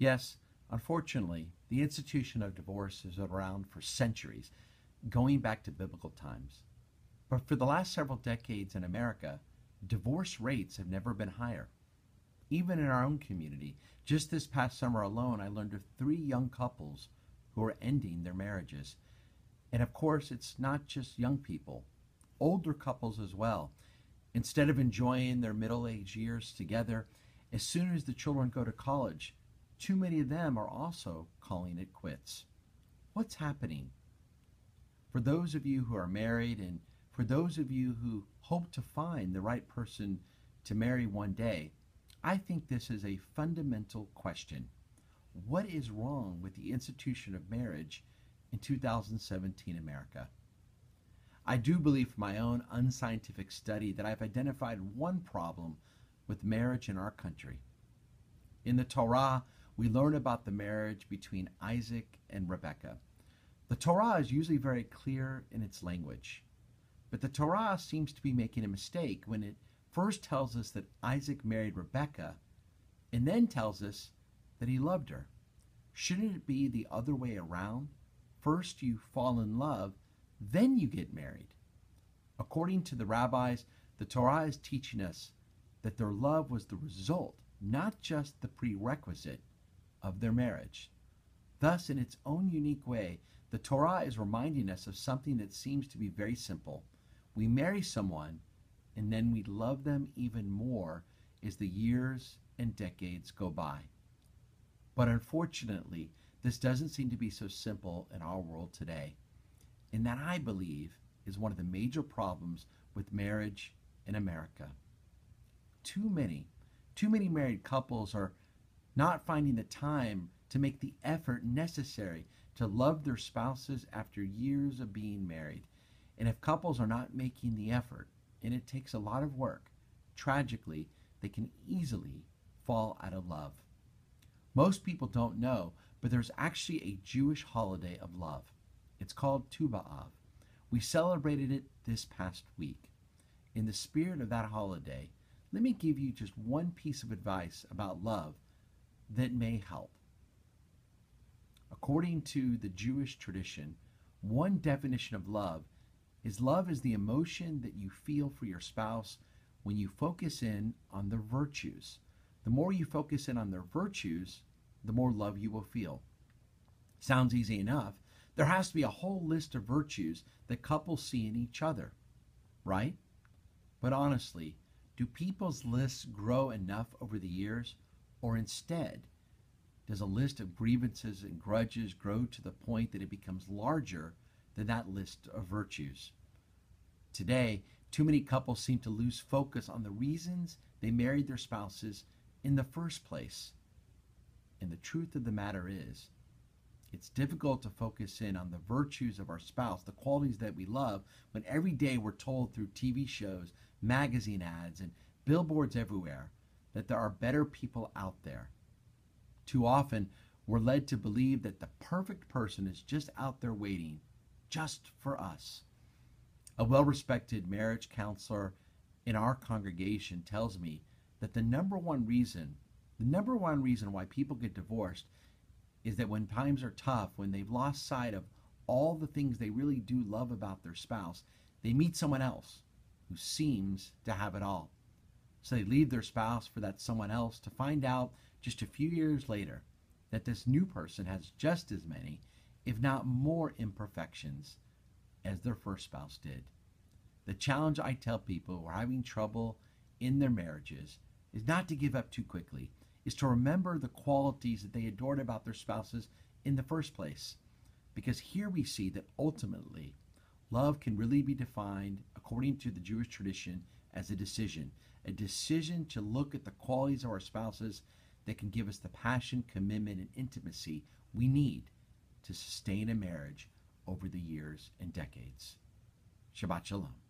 Yes, unfortunately, the institution of divorce has been around for centuries, going back to biblical times. But for the last several decades in America, divorce rates have never been higher. Even in our own community, just this past summer alone, I learned of three young couples who are ending their marriages. And of course, it's not just young people, older couples as well. Instead of enjoying their middle age years together, as soon as the children go to college, too many of them are also calling it quits. What's happening? For those of you who are married and for those of you who hope to find the right person to marry one day, I think this is a fundamental question. What is wrong with the institution of marriage in 2017 America? I do believe from my own unscientific study that I've identified one problem with marriage in our country. In the Torah, we learn about the marriage between Isaac and Rebekah. The Torah is usually very clear in its language, but the Torah seems to be making a mistake when it first tells us that Isaac married Rebekah and then tells us that he loved her. Shouldn't it be the other way around? First you fall in love, then you get married. According to the rabbis, the Torah is teaching us that their love was the result, not just the prerequisite of their marriage. Thus, in its own unique way, the Torah is reminding us of something that seems to be very simple. We marry someone, and then we love them even more as the years and decades go by. But unfortunately, this doesn't seem to be so simple in our world today. And that, I believe, is one of the major problems with marriage in America. Too many married couples are not finding the time to make the effort necessary to love their spouses after years of being married. And if couples are not making the effort, and it takes a lot of work, tragically, they can easily fall out of love. Most people don't know, but there's actually a Jewish holiday of love. It's called Tu B'Av. We celebrated it this past week. In the spirit of that holiday, let me give you just one piece of advice about love that may help. According to the Jewish tradition, one definition of love is the emotion that you feel for your spouse when you focus in on their virtues. The more you focus in on their virtues, the more love you will feel. Sounds easy enough. There has to be a whole list of virtues that couples see in each other, right? But honestly, do people's lists grow enough over the years? Or instead, does a list of grievances and grudges grow to the point that it becomes larger than that list of virtues? Today, too many couples seem to lose focus on the reasons they married their spouses in the first place. And the truth of the matter is, it's difficult to focus in on the virtues of our spouse, the qualities that we love, when every day we're told through TV shows, magazine ads, and billboards everywhere that there are better people out there. Too often, we're led to believe that the perfect person is just out there waiting, just for us. A well-respected marriage counselor in our congregation tells me that the number one reason why people get divorced is that when times are tough, when they've lost sight of all the things they really do love about their spouse, they meet someone else who seems to have it all. So they leave their spouse for that someone else to find out just a few years later that this new person has just as many, if not more, imperfections as their first spouse did. The challenge I tell people who are having trouble in their marriages is not to give up too quickly, is to remember the qualities that they adored about their spouses in the first place. Because here we see that ultimately, love can really be defined, according to the Jewish tradition, as a decision to look at the qualities of our spouses that can give us the passion, commitment, and intimacy we need to sustain a marriage over the years and decades. Shabbat Shalom.